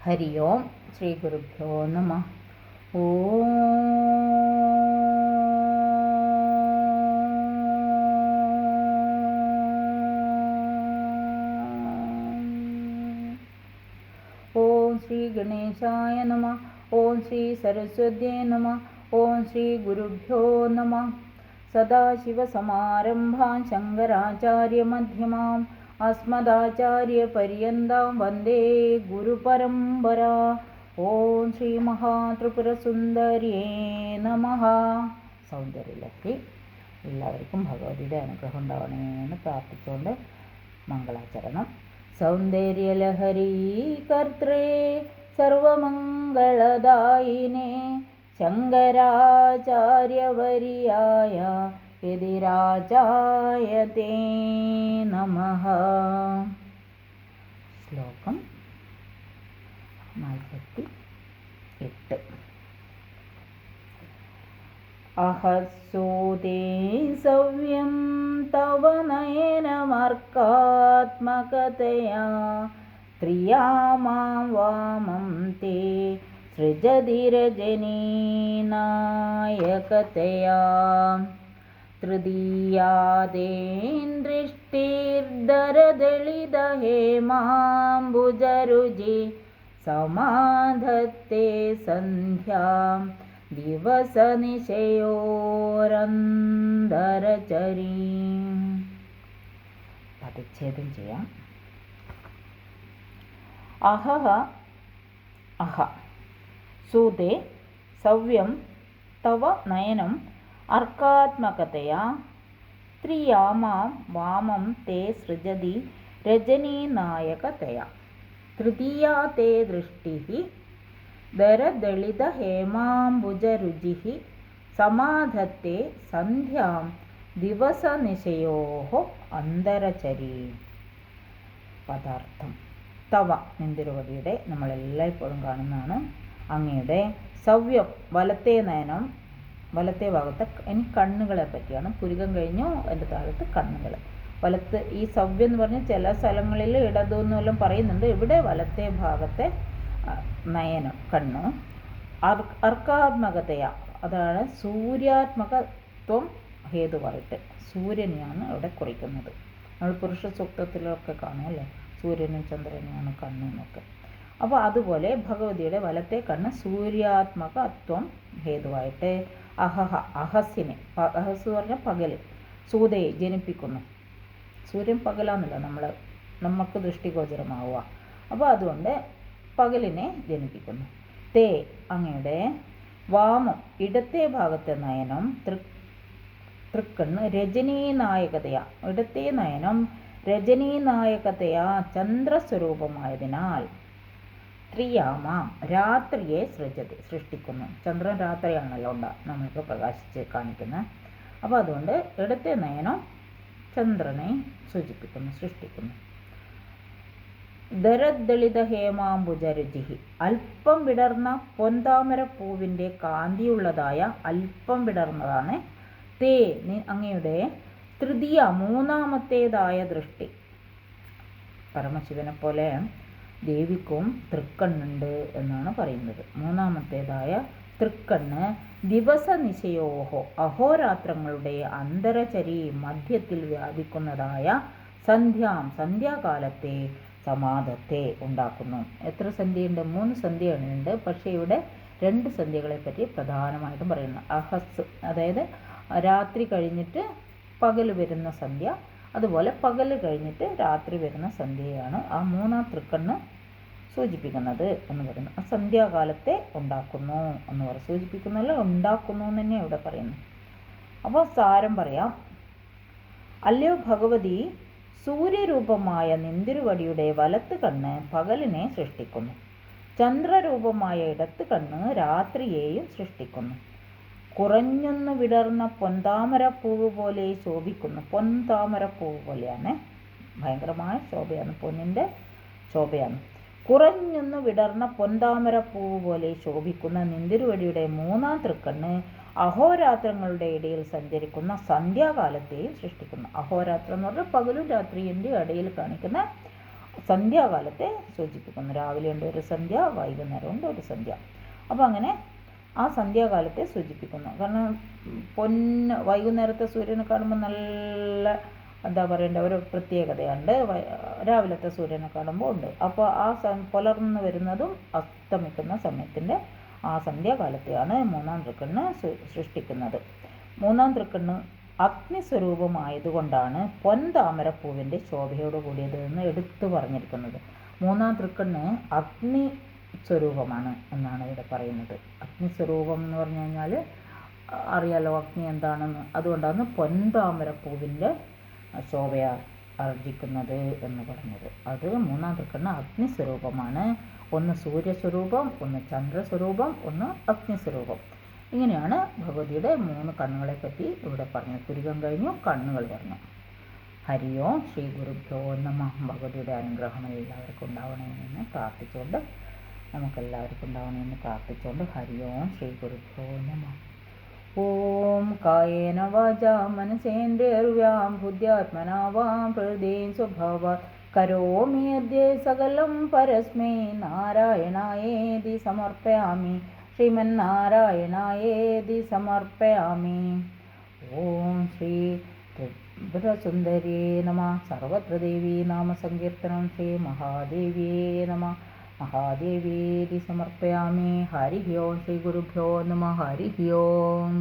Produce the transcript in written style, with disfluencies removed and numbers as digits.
ഹരി ഓം ശ്രീ ഗുരുഭ്യോ നമഃ. ഓം ശ്രീ ഗണേശായ നമഃ. ഓം ശ്രീ സരസ്വത്യേ നമഃ. ഓം ശ്രീ ഗുരുഭ്യോ നമഃ. സദാശിവസമാരംഭാം ശങ്കരാചാര്യമധ്യമാം അസ്മദാചാര്യപര്യന്താം വന്ദേ ഗുരുപരമ്പരാ. ഓം ശ്രീ മഹാത്രിപുരസുന്ദര്യേ നമഃ. സൗന്ദര്യലഹരി. എല്ലാവർക്കും ഭഗവതിയുടെ അനുഗ്രഹം ഉണ്ടാവണേന്ന് പ്രാർത്ഥിച്ചുകൊണ്ട് മംഗളാചരണം. സൗന്ദര്യലഹരി കർത്രേ സർവമംഗളദായിനേ ശങ്കരാചാര്യവര്യായ യതിരാജായ തേ നമഃ. ശ്ലോകം 48. അഹസ്സൂതേ സവ്യം തവ നയനമർക്കാത്മകതയാ ത്രിയാമാം വാമം തേ സൃജതി രജനീനായകതയാ തൃതീയാദേൻ ദൃഷ്ടിർദരദളിതഹേമാംബുജരുചി സമാധത്തെ സന്ധ്യാം ദിവസനിശയോരന്തരചരീം. പദച്ഛേദം ചെയ്യാം. അഹഹ അഹ സൂതേ സവ്യം തവ നയനം അർക്കാത്മകതയാ ത്രിയാമാം വാമം തേ സൃജതി രജനീനായകതയാ തൃതീയാ തേ ദൃഷ്ടിഃ ദരദളിതഹേമാംബുജരുചിഃ സമാധത്തെ സന്ധ്യാം ദിവസനിശയോഃ അന്തരചരീം. പദാർത്ഥം. തവ നിന്തിരുവടിയുടെ നമ്മളെല്ലായ്പ്പോഴും കാണുന്നതാണ്. അങ്ങയുടെ സവ്യം വലത്തെ നയനം, വലത്തെ ഭാഗത്ത്. ഇനി കണ്ണുകളെ പറ്റിയാണ്. പുരികം കഴിഞ്ഞു അതിൻ്റെ താഴത്ത് കണ്ണുകൾ. വലത്ത് ഈ സവ്യം എന്ന് പറഞ്ഞാൽ ചില സ്ഥലങ്ങളിൽ ഇടതെന്നെല്ലാം പറയുന്നുണ്ട്. ഇവിടെ വലത്തെ ഭാഗത്തെ നയനം, കണ്ണ്. അർക്കാത്മകതയ അതാണ് സൂര്യാത്മകത്വം ഹേതുവായിട്ട് സൂര്യനെയാണ് ഇവിടെ കുറിക്കുന്നത്. നമ്മൾ പുരുഷ സൂക്തത്തിലൊക്കെ കാണും അല്ലേ, സൂര്യനും ചന്ദ്രനെയാണ് കണ്ണെന്നൊക്കെ. അപ്പോൾ അതുപോലെ ഭഗവതിയുടെ വലത്തെ കണ്ണ് സൂര്യാത്മകത്വം ഹേതുവായിട്ട് അഹഹ അഹസ്സിനെ, അഹസ് പറഞ്ഞാൽ പകൽ, സൂതയെ ജനിപ്പിക്കുന്നു. സൂര്യൻ പകലാന്നല്ല നമുക്ക് ദൃഷ്ടിഗോചരമാവുക. അപ്പോൾ അതുകൊണ്ട് പകലിനെ ജനിപ്പിക്കുന്നു. തേ അങ്ങയുടെ വാമം ഇടത്തെ ഭാഗത്തെ നയനം തൃക്കണ്ണ് രജനീനായകതയാ ഇടത്തെ നയനം രജനീനായകതയാ ചന്ദ്രസ്വരൂപമായതിനാൽ ത്രിയാമാം രാത്രിയെ സൃഷ്ടിക്കുന്നു. ചന്ദ്രൻ രാത്രിയാണല്ലോ നമ്മൾക്ക് പ്രകാശിച്ച് കാണിക്കുന്നത്. അപ്പോൾ അതുകൊണ്ട് ഇടത്തെ നയനം ചന്ദ്രനെ സൂചിപ്പിക്കുന്നു, സൃഷ്ടിക്കുന്നു. ദരദളിത ഹേമാംബുജരുചിഃ അല്പം വിടർന്ന പൊൻതാമര പൂവിൻ്റെ കാന്തിയുള്ളതായ അല്പം വിടർന്നതാണ് തേ അങ്ങയുടെ തൃതീയ മൂന്നാമത്തേതായ ദൃഷ്ടി. പരമശിവനെ പോലെ ദേവിക്കും തൃക്കണ്ണുണ്ട് എന്നാണ് പറയുന്നത്. മൂന്നാമത്തേതായ തൃക്കണ്ണ് ദിവസനിശയോഹോ അഹോരാത്രങ്ങളുടെ അന്തരചരി മധ്യത്തിൽ വ്യാപിക്കുന്നതായ സന്ധ്യാകാലത്തെ സമാധത്തെ ഉണ്ടാക്കുന്നു. എത്ര സന്ധ്യയുണ്ട്? 3 സന്ധ്യയുണ്ട്. പക്ഷേ ഇവിടെ 2 സന്ധ്യകളെ പറ്റി പ്രധാനമായിട്ടും പറയുന്നു. അഹസ് അതായത് രാത്രി കഴിഞ്ഞിട്ട് പകൽ വരുന്ന സന്ധ്യ, അതുപോലെ പകൽ കഴിഞ്ഞിട്ട് രാത്രി വരുന്ന സന്ധ്യയാണ് ആ മൂന്നാം തൃക്കണ്ണ് സൂചിപ്പിക്കുന്നത് എന്ന് പറയുന്നു. ആ സന്ധ്യാകാലത്തെ ഉണ്ടാക്കുന്നു എന്ന് സൂചിപ്പിക്കുന്നല്ല, ഉണ്ടാക്കുന്നു എന്ന് തന്നെ ഇവിടെ പറയുന്നു. അപ്പോൾ സാരം പറയാം. അല്ലയോ ഭഗവതി, സൂര്യരൂപമായ നിന്തിരുവടിയുടെ വലത്ത് കണ്ണ് പകലിനെ സൃഷ്ടിക്കുന്നു. ചന്ദ്രരൂപമായ ഇടത്ത് കണ്ണ് രാത്രിയെയും സൃഷ്ടിക്കുന്നു. കുറഞ്ഞൊന്നു വിടർന്ന പൊൻതാമരപ്പൂവ് പോലെ ശോഭിക്കുന്നു. പൊൻതാമരപ്പൂവ് പോലെയാണ്, ഭയങ്കരമായ ശോഭയാണ്, പൊന്നിൻ്റെ ശോഭയാണ്. കുറഞ്ഞൊന്നു വിടർന്ന പൊൻതാമരപ്പൂവ് പോലെ ശോഭിക്കുന്ന നിന്തിരുവടിയുടെ മൂന്നാം തൃക്കണ്ണ് അഹോരാത്രങ്ങളുടെ ഇടയിൽ സഞ്ചരിക്കുന്ന സന്ധ്യാകാലത്തെയും സൃഷ്ടിക്കുന്നു. അഹോരാത്രം എന്ന് പറഞ്ഞാൽ പകലും രാത്രിയുടെ ഇടയിൽ കാണിക്കുന്ന സന്ധ്യാകാലത്തെ സൂചിപ്പിക്കുന്നു. രാവിലെ ഉണ്ട് ഒരു സന്ധ്യ, വൈകുന്നേരം ഉണ്ട് ഒരു സന്ധ്യ. അപ്പോൾ അങ്ങനെ ആ സന്ധ്യാകാലത്തെ സൂചിപ്പിക്കുന്നു. കാരണം വൈകുന്നേരത്തെ സൂര്യനെ കാണുമ്പോൾ നല്ല എന്താ പറയേണ്ട ഒരു പ്രത്യേകതയുണ്ട്. രാവിലത്തെ സൂര്യനെ കാണുമ്പോൾ ഉണ്ട്. അപ്പോൾ ആ പുലർന്നു വരുന്നതും അസ്തമിക്കുന്ന സമയത്തിൻ്റെ ആ സന്ധ്യാകാലത്തെയാണ് മൂന്നാം തൃക്കണ്ണ് സൃഷ്ടിക്കുന്നത്. മൂന്നാം തൃക്കണ്ണ് അഗ്നിസ്വരൂപമായതുകൊണ്ടാണ് പൊൻതാമരപ്പൂവിൻ്റെ ശോഭയോട് കൂടിയത് എന്ന് എടുത്തു പറഞ്ഞിരിക്കുന്നത്. മൂന്നാം തൃക്കണ്ണ് അഗ്നി സ്വരൂപമാണ് എന്നാണ് ഇവിടെ പറയുന്നത്. അഗ്നിസ്വരൂപം എന്ന് പറഞ്ഞു കഴിഞ്ഞാൽ അറിയാലോ അഗ്നി എന്താണെന്ന്. അതുകൊണ്ടാണ് പൊൻതാമരപ്പൂവിൻ്റെ ശോഭയാ ആർജിക്കുന്നത് എന്ന് പറഞ്ഞത്. അത് മൂന്നാം തൃക്കണ്ണ് അഗ്നിസ്വരൂപമാണ്. ഒന്ന് സൂര്യസ്വരൂപം, ഒന്ന് ചന്ദ്രസ്വരൂപം, ഒന്ന് അഗ്നിസ്വരൂപം. ഇങ്ങനെയാണ് ഭഗവതിയുടെ 3 കണ്ണുകളെ പറ്റി ഇവിടെ പറഞ്ഞത്. പുരികം കഴിഞ്ഞു, കണ്ണുകൾ പറഞ്ഞു. ഹരി ഓം ശ്രീ ഗുരുഭ്യോ നമഃ. ഭഗവതിയുടെ അനുഗ്രഹം എല്ലാവർക്കും ഉണ്ടാവണമെന്ന് പ്രാർത്ഥിച്ചുകൊണ്ട്, നമുക്കെല്ലാവർക്കും ഉണ്ടാവണമെന്ന് പ്രാർത്ഥിച്ചുകൊണ്ട് ഹരി ഓം ശ്രീ ഗുരുഭ്യോ നമഃ. ഓം കായേന വാചാ മനസേന്ദ്രിയർവ്യാം ബുദ്ധ്യാത്മനാ വാം പ്രകൃതിം സ്വഭാവാത് കരോമി അദ്യ സകലം പരസ്മൈ നാരായണായേതി സമർപ്പയാമി. ശ്രീമന്നാരായണായേതി സമർപ്പയാമി. ഓം ശ്രീ ത്രിപുരസുന്ദരേ നമഃ. സർവത്ര ദേവീ നാമസങ്കീർത്തനം. ശ്രീ മഹാദേവ്യേ നമഃ. മഹാദേവ്യേതി സമർപ്പയാമി. ഹരി ഓം ശ്രീ ഗുരുഭ്യോ നമഃ. ഹരി ഓം.